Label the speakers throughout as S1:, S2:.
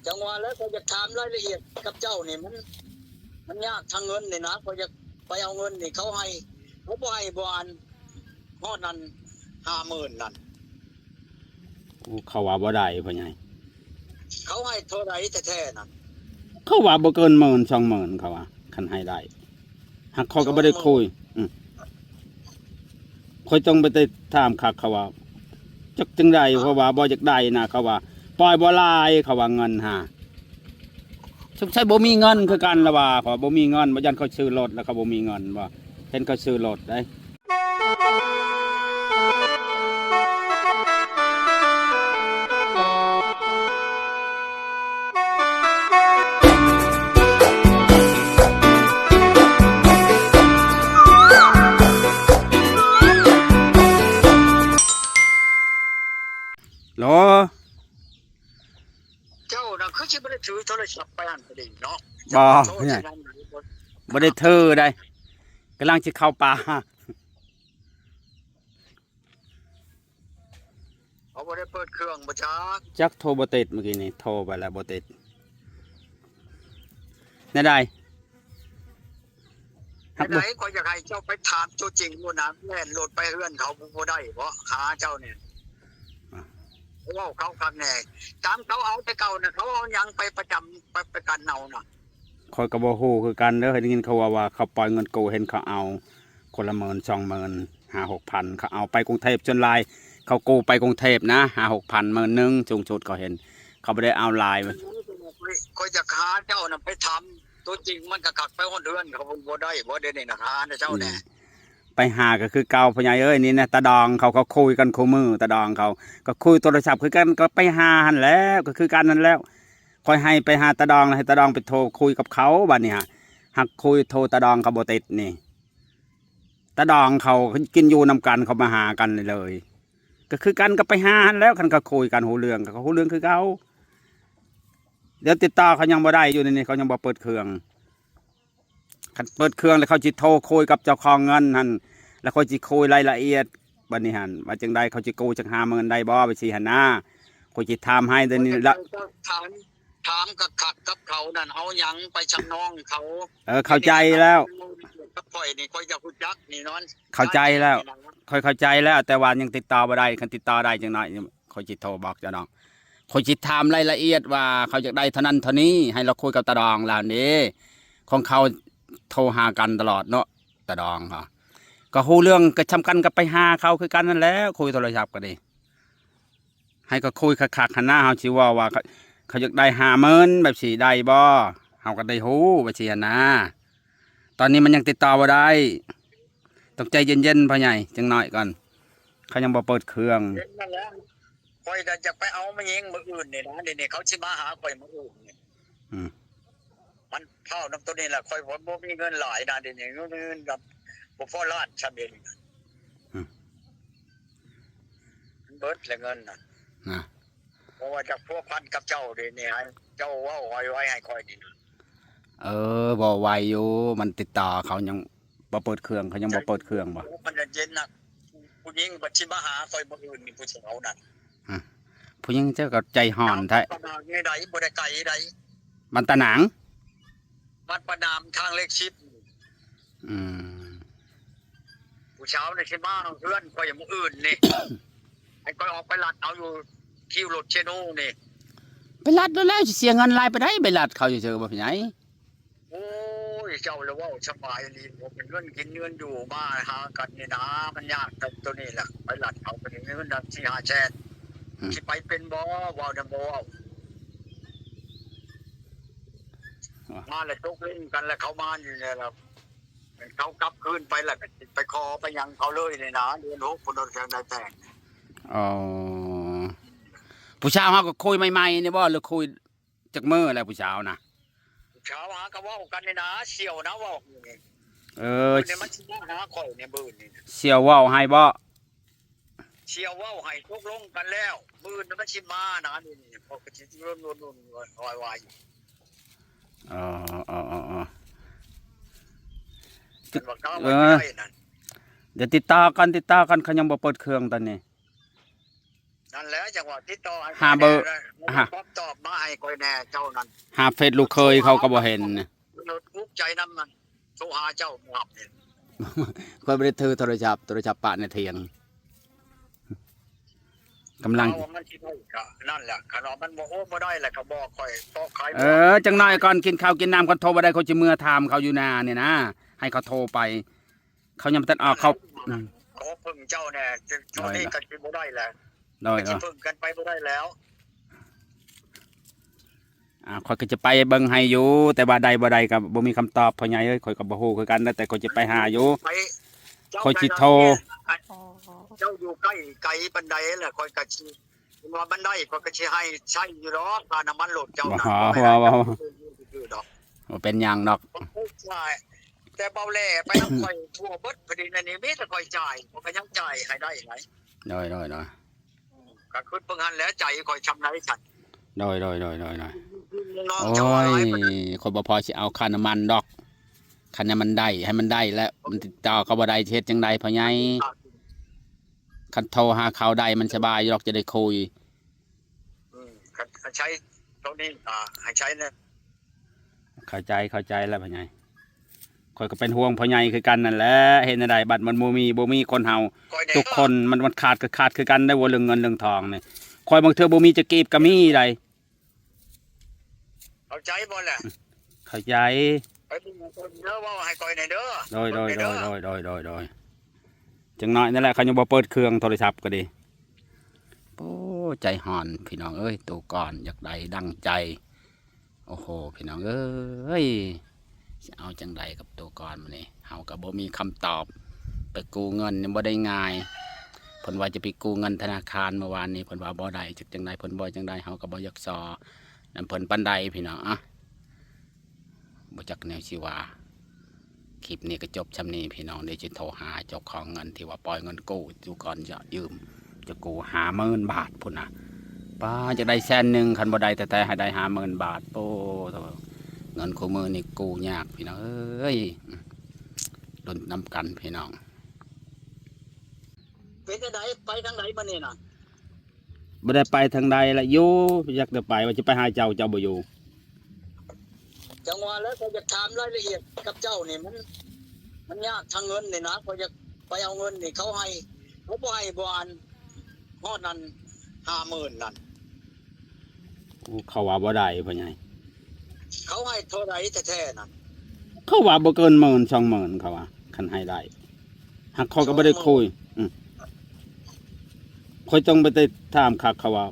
S1: จังหวะแล้วเขาจะถามรายละเอียดกับเจ้านี่มันยากทางเงินนี่นะเขาจะไปเอาเงินนี่เขาให้เขาบ่ให้บ่อันฮอดนั้น50,000นั่น
S2: เขาว่าบ่ได้พ่อใหญ่
S1: เขาให้เท่าไหร่แท้ๆนั่น
S2: เขาว่าบ่เกิน10,000 20,000เขาว่าคันให้ได้หักเขาก็บ่ได้คุยค่อยต้องไปถามคักเขาว่าจักจังได๋เพราะว่าบ่อยากได้นะเขาว่าปล่อยบ่หลายเขาว่าเงินหาสงสัยบ่มีเงินคือกันละว่าเพราะบ่มีเงินบ่ยันเขาซื้อรถแล้วเขาบ่มีเงินว่าเห็นเขาซื้อรถได้โหล
S1: เจ้าน่ะคือสิบ่ได้ถือโทรศัพท์ไปอันนี้เนาะ
S2: บ่เนี่ยบ่ได้ถือได้กำลังสิเข้าป่า
S1: เขาบ่ได้เปิดเครื่องบ่จัก
S2: จักโทรบ่ติดเมื่อกี้นี่โทรไปแล้วบ่ติดแน่ได้หัก
S1: ไหน
S2: บ่
S1: ก็อยากให้เจ้าไปถามตัวจริงบ่นะแม่นโหลดไปเฮือนเขาบ่ได้บ่หาเจ้าเนี่ยเว้าเขาคักแน่ตามเขาเอาแต่เก่าน่ะเขาเอาหยังไปประจำไปกันเอาน่ะ
S2: ข้อยก็บ่ฮู้คือกันเด้อได้ยินเขาว่าเขาปล่อยเงินกู้เห็นเขาเอาคนละ10,000 20,000 5-6,000เขาเอาไปกรุงเทพจนหลายเขากู้ไปกรุงเทพนะ 5-6,000 10,000นึงสูงสุดก็เห็นเขาบ่ได้เอาหลาย
S1: ก็จะหาเจ้าน่ะไปทำตัวจริงมันก็กักไปฮอดเฮือนเขาบ่ได้บ่ได้นี่นะหาเจ้าแน่
S2: ไปหาก็คือเก่าพ่อใหญ่เอ้ยนี่นะตาดองเขาก็คุยกันคู่มือตาดองเขาก็คุยโทรศัพท์คือกันก็ไปหาหั่นแล้วก็คือกันนั่นแล้วค่อยให้ไปหาตาดองแล้วให้ตาดองไปโทรคุยกับเขาบัดนี้ฮะหักคุยโทรตาดองเขาบ่ติดนี่ตาดองเขากินอยู่นำกันเขามาหากันเลยก็คือกันก็ไปหาหั่นแล้วคันก็คุยกันหูเรื่องก็หูเรื่องคือเขาเดี๋ยวติดต่อเขายังบ่ได้อยู่นี่เขายังบ่เปิดเครื่องคันเปิดเครื่องแล้วเขาจิโทรคุยกับเจ้าของเงินหั่นแล้วเขาจิคุยรายละเอียดบัดนี้หั่นว่าจังใดเขาจิกู้จัก50,000ได้บ่ไปสิหั่นนะเขาจิถามให้เดี๋ยวนี้ละ
S1: ถามกับเขานั่นเอาหยังไปชำน้องเขา
S2: เข้าใจแล้ว
S1: กับข่อยนี่ข่อยจะพูดจักนี่นอน
S2: เข้าใจแล้ว ค่อยเข้าใจแล้วแต่ว่ายังติดต่อบ่ได้คันติดต่อได้จังหน่อยเขาจิโทรบอกเจ้าน้องเขาจิถามรายละเอียดว่าเขาอยากได้เท่านั้นเท่านี้ให้เราคุยกับตาดองแล้วนี่ของเขาโทรหากันตลอดเนาะตาดองเขาก็ฮู้เรื่องก็ชำกันกับไปหาเขาคือกันนั่นแหล้วคุยโทรศัพท์ก็ดีให้ก็คุยคักๆหันหน้าเฮาสิว่าเขาอยากได้50,000แบบสิได้บ่เฮาก็ได้ฮู้ว่าสิหั่นนะตอนนี้มันยังติดต่อบ่ได้ต้องใจเย็นๆพ่อใหญ่จังหน่อยก่อนเขายังบ่เปิดเครื่อง
S1: นั่นแหละข่อยก็จะไปเอามาเองมื้ออื่นนี่นะนี่เขาสิมาหาข่อยมื้ออื่นนี่มันเข้านํตัวนี้แหละข่อยบ่มีเงินหลายนะเดี๋ยวนี้เงินกับบ่พอล้านซำเองเบิดแล้วเงินน่ะเพราะว่าจะพัวพันกับเจ้าเดี๋ยวนี้ให้เจ้าเว้าไว้ให้ข่อยนี่นะ
S2: บ่ไหวอยู่มันติดต่อเขายังบ่เปิดเครื่องเขายังบ่เปิดเครื่องบ่
S1: มันจะเย็นน่ะผู้หญิงบัดสิมาหาข่อยมื้ออื่นนี่ผู้สาวนั่น
S2: ผู้หญิงเจ้าก็ใจห่อนแท้
S1: ปานางใดบ่ได้ไกลใด
S2: มันตะหนัง
S1: วัดประนามทางเลข10ผู้สาวนี่สิมาเฮือนข่อยมื้ออื่นนี่ ให้ข่อยออกไปลัดเอาอยู่คิวรถเชโนนี่
S2: ไปลัดแล้วสิเสียเงินหลายไปได้ไปลัดเขาเฉยๆบ่พี่ใหญ่
S1: โอ้ยเจ้าแล้วเว้าสบายดีบ่เป็นเงินกินเงินอยู่มาหากันนี่นะมันยากกับตัวนี้แหละไปลัดเอาไปเงินดับ4-5แสนสิไปเป็นบ่เว้านำบ่มาแล้วตกเล่นกันแล้วเขามาอยู่เนี่ยล่ะเขากลับคืนไปแล้วก็ไปขอไปยังเขาเลยนี่นะเดือน6พุ่นโดนแทงได้แต่ง
S2: อ๋อผู้สาวเฮาก็คุยใหม่ๆนี่บ่หรือคุยจักมื้อแล้วผู้สาวนะ
S1: เช้าหาก็เว้ากันนี่นะเสี่ยวนะเว้านี่ เนี่ยมันสิมาหาข่อยในบื้นนี่
S2: เสี่ยวเว้าให้บ่
S1: เสี่ยวเว้าให้ตกลงกันแล้วบื้นมันสิมานะนี่พอก็สิรุ่นๆวายๆ
S2: อ๋อ
S1: มันว่าก้าวไม่ได้นั่น
S2: เดี๋ยวติดต่อกันเขายังบ่เปิดเครื่องตอนนี้
S1: นั่นแหละจังหวะติดต่อให้
S2: หาเบอร์
S1: ตอบตอบมาให้คอยแน่เจ้านั่น
S2: หาเฟซลูกเคยเขาก็บ่เห็นนะ
S1: รถทุกใจน้ำมันโทรหาเจ้าหลับเนี่ย
S2: ค่อยบ่ได้ถือโทรศัพท์ปะในเถียงกำลัง
S1: เอามันที่ได้ก็นั่นแหละขนมมันบ่โอ้บ่ได้แหละก็บอกคอยบอกใคร
S2: จังน้อยก่อนกินข้าวกินน้ำก่อนโทรบ่ได้เขาสิเมื่อถามเขาอยู่นาเนี่ยนะให้เขาโทรไป เขายังบ่ทันออกเขา
S1: ขอพึ่งเจ้าแน่ช่วงนี้ก็สิบ่ได้แหละ
S2: น้อย
S1: สิพึ่งกันไปบ่ได้แล้ว
S2: ข่อยก็จะไปเบิ่งให้อยู่แต่ว่าใดบ่ใดก็บ่มีคำตอบพ่อใหญ่เอ้ยข่อยก็บ่ฮู้คือกันนะแต่ข่อยจะไปหาอยู่
S1: ไปเจ้า
S2: ข่อยสิโทร
S1: เจ้าอยู่ใกล้ไกลบันไดแหละคอยก็สิว่าบันไดคอยก็สิให้ใช้อยู่ดอกค่าน้ำมันรถเจ้าน่ะ
S2: บ่เป็นหยังดอก
S1: ใช่แต่เบาแหล่ไปนำคอยทั่วเบิดพอดีในนี้มีแต่คอยจ่ายผมก็ยังจ่ายให้ได้ไหน
S2: น้อย
S1: ก็คือเพิ่งหันแล้วใจคอยชำนาญฉัน
S2: น้อย
S1: น้อง
S2: โอ้
S1: เจ้าอะไร
S2: ยคนบ่พอสิเอาค่าน้ำมันดอกคันนี้มันได้ให้มันได้แล้วมันติดต่อก็บ่ได้เฮ็ดจังไดพ่อใหญ่คันโทรหาเขาได้มันสบายอยู่ดอกจะได้คุย
S1: ใช้ตรงนี้ให้ใช้เนี่ย
S2: เข้าใจแล้วพ่อใหญ่ข่อยก็เป็นห่วงพ่อใหญ่คือกันนั่นแหละเห็นได้บัดมันบ่มีคนเฮาทุกคนมันขาดคือกันได้บ่เรื่องเงินเรื่องทองนี่ข่อยบางเทื่อบ่มีจะกีบก็มีได้
S1: เข้าใจบ่แหละ
S2: เข้าใจ
S1: ไปดูคนเด้อว่าให้คอยในเด้อ
S2: โดยจังน้อยนั่นแหละเขายังบ่เปิดเครื่องโทรศัพท์ก็ดีโอ้ใจห่อนพี่น้องเอ้ยตัวก่อนอยากได้ดังใจโอ้โหพี่น้องเอ้ยจะเอาจังใดกับตัวก่อนมื้อนี้เฮาก็บ่มีคำตอบไปกู้เงินนี่บ่ได้ง่ายเพิ่นว่าจะไปกู้เงินธนาคารเมื่อวานนี้เพิ่นว่าบ่ได้จังใดเพิ่นบ่จังใดเฮาก็บ่อยากซอนั่นเพิ่นปานใดพี่น้องอะบ่จักแนวสิว่าคลิปนี้ก็จบชำนี้พี่น้องเดี๋ยวจะโทรหาเจ้าของเงินที่ว่าปล่อยเงินกู้อยู่ก่อนจะยืมจะกู้50,000 บาทพุ่นน่ะป้าจะได้100,000คันบ่ได้แต่ให้ได้50,000 บาทโอ้เงินคู่มือนี่กู้ยากพี่น้องเอ้ยลุ้นนำกันพี่น้อง
S1: เป็นจังไดไปทางไหนมานี่น่ะ
S2: บ่ได้ไปทางใดละอยู่อยากจะไปว่าจะไปหาเจ้าบ่อยู่
S1: จังหวะแล้วก็จะถามรายละเอียดกับเจ้านี่มันยากทางเงินนี่นะพอจะไปเอาเงินนี่เขาให้เขาบ่ให้บ่อันฮอดนั้น50,000นั่น
S2: เขาว่าบ่ได้พ่อใหญ่
S1: เขาให้เท่าไหร่แท้ๆนั่น
S2: เขาว่าบ่เกิน10,000 20,000เขาว่าคันให้ได้หากเขาก็บ่ได้คุยค่อยต้องไปถามคักเขาว่า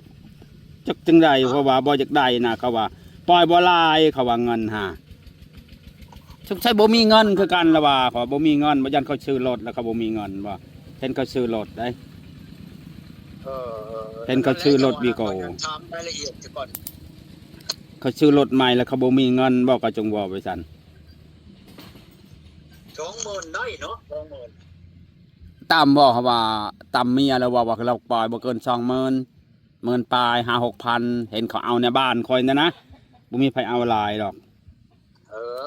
S2: จักจังไดเพราะว่าบ่อยากได้นะเขาว่าปล่อยบ่หลายเขาว่าเงินหาสงสัยบ่มีเงินคือกันละว่าเขาบ่มีเงินบ่ยันเขาซื้อรถแล้วเขาบ่มีเงินว่าเห็นเขาซื้อรถได้ เห็นเขาชื่อรถวีโก้
S1: ถามรายละเอียดก่อน
S2: เขาซื้อรถใหม่แล้วเขาบ่มีเงินบ่ก็จงว่าไปซั่น
S1: 20,000ได้เนาะ20,000
S2: ตามบ่เขาว่าตามเมียแล้วว่าเราปล่อยบ่เกิน20,000 10,000ปลาย 5-6,000 เห็นเขาเอาในบ้านคอยนะบ่มีไผเอาหลายดอก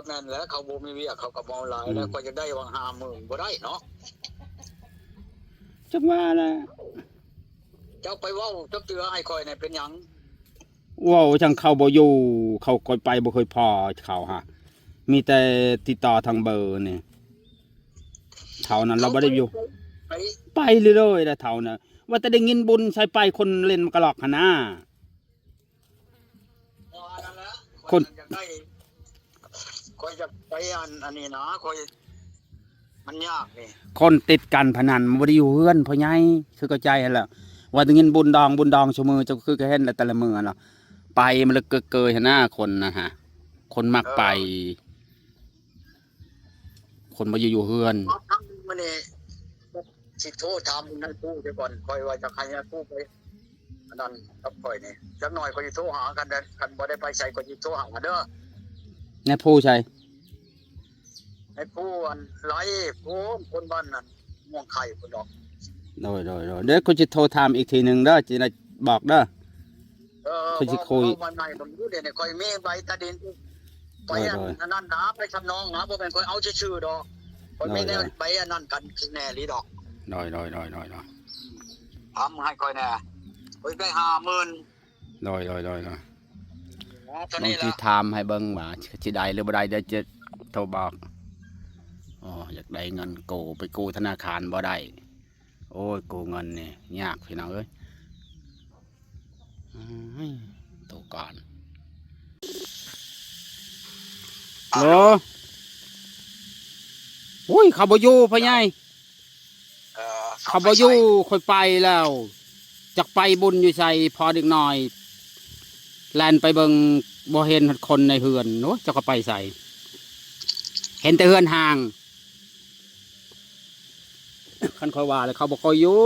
S1: แม่นแล้วเขาบ่มีเวียกเขาก็บ่หลายแล้วก็จะได้วาง50,000บ่ได้เนาะ
S2: จังว่าแหละ
S1: เจ้าไปเว้าจักเตือให้คอยนี่เป็นหยัง
S2: ว้าวจังเขาบ่อยู่เขาคอยไปบ่เคยพอเขาฮะมีแต่ติดต่อทางเบอร์นี่เท่านั้นเราบ่ได้อยู่ ไปเรื่อยๆแล้วเท่านั้นว่าแต่ได้ยินบุญใส่ไปคนเล่นมากระหลอกหั่นนะคน
S1: อยากได้คอยจะไปอันนี้นะคอยมันยากนี่
S2: คนติดกันพนันบ่ได้อยู่เฮือนพ่อใหญ่คือเข้าใจหั่นแหละว่าได้ยินบุญดองชั่วมือจะคือก็เห็นแล้วแต่ละมื้อเนาะไปมันเลยเกยๆหั่นนะคนนะฮะคนมักไป คนบ่อยู่เฮือน
S1: มื้อนี้สิโทรถามนายผู้เดี๋ยวก่อนคอยว่าจะให้นายผู้ไปอันนั้นกับคอยนี่จักหน่อยคอยสิโทรหากันเด้อคันบ่ได้ไปใส่ก็สิโทรหาเด้อ
S2: ในผู้ใช่
S1: นายผู้อันไหลผู้คนบ้านนั้นม่วงไข่พุ่นดอก
S2: โดยเดี๋ยวกูจะโทรถามอีกทีหนึงเด้อจะได้บอกเด้อ คุยสิคุย
S1: วันไหนผมรู้เดี๋ยวนี้คอยมีใบตาดินไปอันนั้นนะไปทำนองนะบ่แม่นคอยเอาชื่อๆดอกคอยไม่ได้ไปอันนั้นกันคือแน่ลีดอก
S2: โดย
S1: ทำให้คอยแน่ คอยได้50,000
S2: โดย
S1: เท่า
S2: บาง
S1: นี้
S2: ที
S1: ละ
S2: ถามให้เบิ่งว่าสิได้หรือบ่ได้เดี๋ยวจะโทรบอกอ๋ออยากได้เงินกู้ไปกู้ธนาคารบ่ได้โอ้ยกู้เงินนี่ยากพี่น้องเอ้ยอื้อตัวก่อนโหลอุ้ยเขาบ่อยู่พ่อใหญ่เขาบ่อยู่ค่อยไปแล้วจักไปบุญอยู่ใส่พอเด็กน้อยแล่นไปเบิ่งบ่เห็นคนในเฮือนโน้จะก็ไปใส่เห็นแต่เฮือนห่าง คันเขาว่าเลยเขาบอกเขาอยู่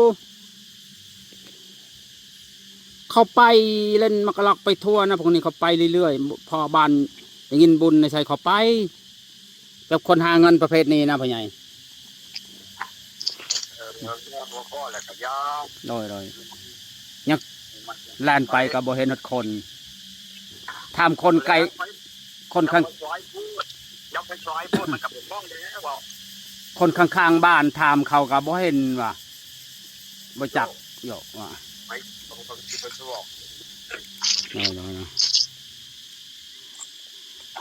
S2: เขาไปเล่นมักลักไปทั่วนะพวกนี้เขาไปเรื่อยๆพอบ้านได้ยินบุญในใจเขาไปแบบคนหาเงินประเภทนี้นะพ่อใหญ่โดยยังแล่นไปกับบ่เห็นคนทำคนไกลคนข้างคนข้างๆบ้านทำเขากับบ่เห็นว่ะบ่จักโยกว่ะ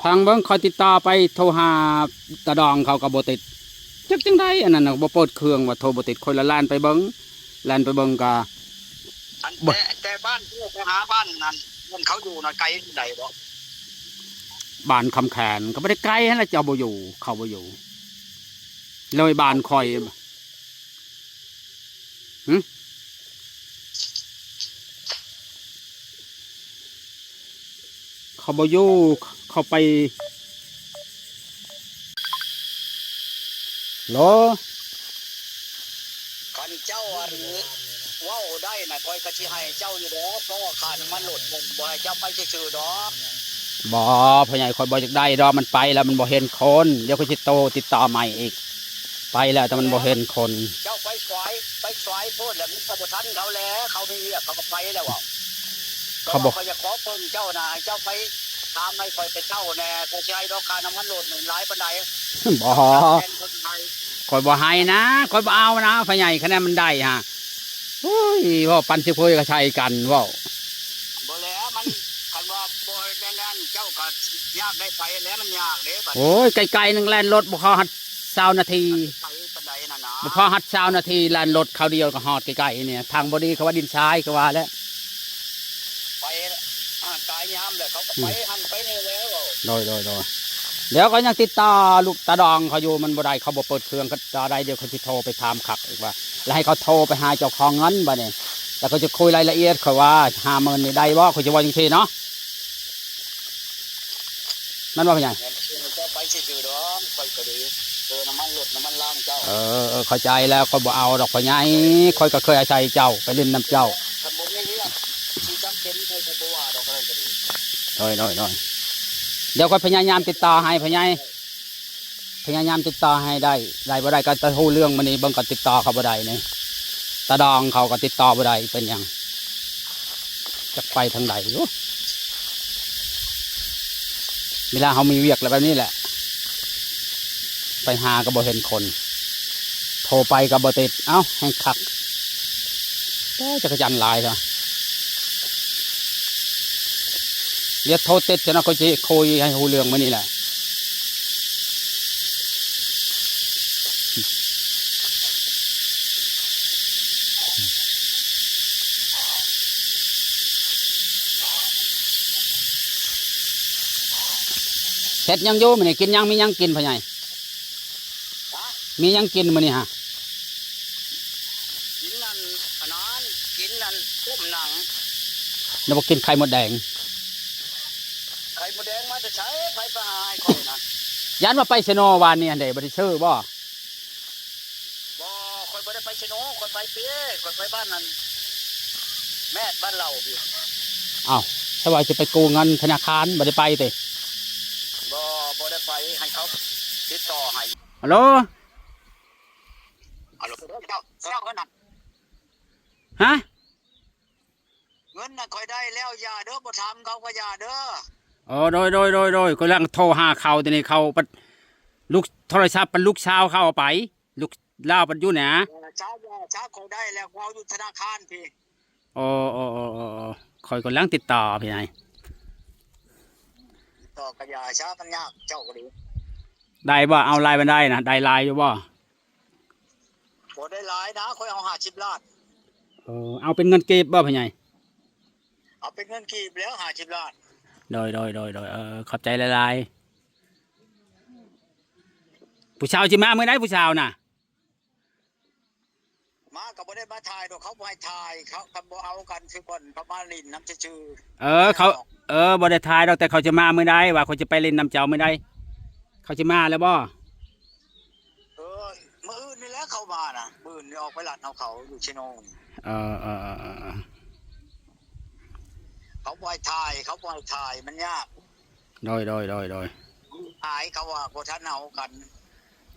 S2: ทางเบิ้งคอยติดต่อไปโทรหาตาดองเขากับบ่ติดจักจังได้อันนั้นน่ะบ่เปิดเครื่องว่าโทรบ่ติดคนละล้านไปเบิ้งกะ
S1: แต่บ้านที่ไปหาบ้านนั้นมันเขาอยู่นะไกลไหนบ่
S2: บ้านคำแขนก็ไม่ได้ไกลฮะแล้วเจ้าบ่อยู่เขาบ่อยู่เลยบ้านคอยเขาบ่อยู่เขาไปโหล
S1: กันเจ้าอันว้าวได้นะคอยกะสิให้เจ้าอยู่ดอกเพราะว่าขาดมันหลุดบ่ให้เจ้าไปซื่อๆดอก
S2: บ่พ่อใหญ่คอยบ่อยากได้ดอกมันไปแล้วมันบ่เห็นคนเดี๋ยวก็สิโตติดต่อใหม่อีกไปแล้วแต่มันบ่เห็นคน
S1: เจ้าไปสายโพดแล้วมันก็บ่ทันเขาแล้วเขามีเรียกเขาก็ไปแล้วว่าเขาบอกเขาจะขอเพิ่งเจ้านะเจ้าไปถามให้คอยไปเจ้าแน่ก็สิให้ดอกค่าน้ำมันหลุดหลายปานใด
S2: บ่คอยบ่ให้นะคอยบ่เอานะพ่อใหญ่คะแนนมันได้ฮะโอ้ยว่าปันสิคุยก็ใช่กันว่า
S1: บ่แล้วมันคันว่าบ่แน่นเจ้าก็ยากได้ไปแล้วมันยากเด้บัด
S2: โอ้ยไกลๆนึงแล่นรถบ่พอหัด20นาที
S1: ไปปานใดน่ะนะ
S2: บ่พอหัด20นาทีแล่นรถเขาเดียวก็ฮอดใกล้ๆเนี่ยทางบ่ดีเขาว่าดินทรายก็ว่าแล้ว
S1: ไปกายยามแล้วเขาก็ไปหันไปนี่แล้ว
S2: โดยเดี๋ยวก็ยังติดต่อลูกตาดองเขาอยู่มันบ่ได้เขาบ่เปิดเครื่องก็จะได้เดี๋ยวเขาสิโทรไปถามขักอีกว่าแล้วให้เขาโทรไปหาเจ้าของเงินบัดนี้แล้วก็จะคุยรายละเอียดเขาว่า50,000นี่ได้บ่เขาจะว่าจังซี่เนาะนั่นว่าเป็นไง
S1: จะไปซื่อๆดอกไปก็ดีน้ำมันหลุดน้ำมันล้างเจ้า
S2: เข้าใจแล้วคอยบ่เอาดอกพ่อใหญ่คอยก็เคยอาศัยเจ้าไปเล่นน้ำเจ้า
S1: คันบ่มีเรื่องที่จำเป็นเคยจะบ่ว่าดอกอะไรก็ดี
S2: น้อยเดี๋ยวก็พยายามติดต่อให้พ่อใหญ่พยายามติดต่อให้ได้บ่ได้ก็จะฮู้เรื่องมันนี่เบิ่งก็ติดต่อเขาบ่ได้นี่ตาดองเขาก็ติดต่อบ่ได้เป็นหยังจะไปทางใดอยู่เวลาเขามีเวียกอะไรแบบนี้แหละไปหาก็บ่เห็นคนโทรไปก็บ่ติดเอ้าแห้งคักจะกระจันลายเถอะเดี๋ยวโทรติดจะนะเขาจะคุยให้หูเรื่องมานี่แหละเสร็จยังโยมันนี่กินยังมียังกินพ่อใหญ่มียังกินมันนี่ฮะ
S1: กินนั่นอันนั้นกินนั่นต้มหนัง
S2: เดี๋ยวกินไข่มดแดง
S1: ไข่มดแดงมาจะใช้ไข่ปลาให้คนนะ
S2: ยันว่าไปเชโนวานนี่เดี๋ยวบริชื่อบ่
S1: คนบ่ได้ไปเชโนคนไปเปี้ยคนไปบ้านนั้นแม่บ้านเราพี่
S2: อ้าวถ้าว่าจะไปกู้เงินธนาคารบ่ได้ไปติ
S1: บ่ได้ไปให้เขาติดต่อให้
S2: ฮัลโหล
S1: เจ้าเงินนั่น
S2: ฮะ
S1: เงินน่ะคอยได้แล้วอย่าเด้อบ่ทำเขาก็อย่าเด้อ
S2: โดยกำลังโทรหาเขาแต่นี่เขาลูกโทรศัพท์เป็นลูกชาวเขาเอาไปลูกเล่าปัจจุบันนะ
S1: ช้าคอยได้แล้วเขาอยู่ธนาคารพี่
S2: โอ้โอ้โอ้โอ้โอ้คอยกำลังติดต่อพี่นาย
S1: ต่อกระยาช้ามันยากเจ้าก็ดี
S2: ได้บ่เอาลายมันได้นะได้ลายอยู่บ่
S1: บ่ได้หลายนะค่อยเอา50 ล้าน
S2: เอาเป็นเงินเก็บบ่พี่นาย
S1: เอาเป็นเงินกีบแล้ว50 ล้าน
S2: โดยขอบใจหลายๆผู้ชาวจิมาเมื่อไหร่ผู้ชาวน่ะ
S1: มาก็บ่ได้มาถ่ายดอกเขาบ่ให้ถ่ายเขาก็บ่เอากันคือคนประมาณลิ้นน้ำชื่อ
S2: เขาบ่ได้ทายดอกแต่เขาจะมาเมื่อใดว่าเขาจะไปเล่นน้ำเจ้าเมื่อใดเขาจะมาแล้วบ่
S1: มื้ออื่นนี่แหละเข้ามาน่ะมื้ออื่นนี่ออกไปลัดเอาเขาอยู่ชิโนง
S2: เออ
S1: เขาบ่ให้ถ่ายเขาบ่ให้ถ่ายมันยาก
S2: โดย
S1: หายเขาว่าบ่ทันเอากัน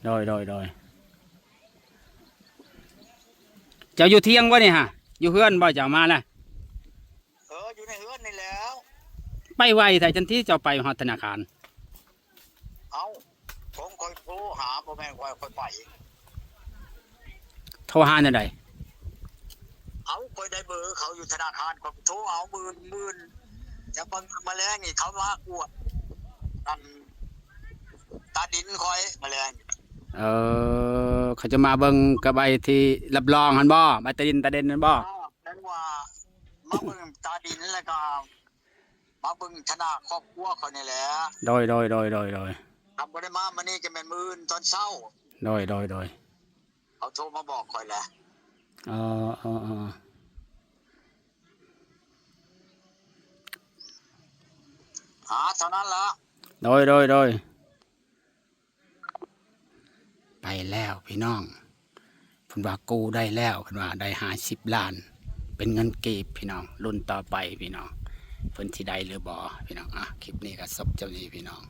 S2: เจ้าอยู่เที่ยงวะนี่ฮะอยู่เฮือนบ่เจ้ามาแล้ว
S1: อยู่ในเฮือนนี่แล้ว
S2: ไปไวแต่จันที่เจ้าไปฮอดธนาคาร
S1: เอาผมคอยโทรหาบ่แม่นคอยไป
S2: โทรหาจังได
S1: เอาคอยได้เบอร์เขาอยู่ธนาคารก็โทรเอามื่นจะเบิ่งแมลงนี่เขามากวดนั่นตาดินคอยแมลง
S2: เขาจะมาเบิ่งกระใบที่รับรองหั่นบ่ใบตะดินตะเด่นนั่นบ่
S1: นั่นว่ามาเบิ่งตาดินแล้วก็มาเบิ่งธนาครอบครัวเขานี่แหละ
S2: โดย
S1: ทำบ่ได้มามื้อนี้จะแม่นมื้ออื่นตอนเช้า
S2: โดย
S1: เขาโทรมาบอกคอยแหละ เท่านั้นละ
S2: โดยไปแล้วพี่น้องเพิ่นว่ากู้ได้แล้วเพิ่นว่าได้50 ล้าน เป็นเงินเก็บพี่น้องรุ่นต่อไปพี่น้องเพิ่นสิได้หรือบ่พี่น้องคลิปนี้ก็จบเจ้านี้พี่น้อง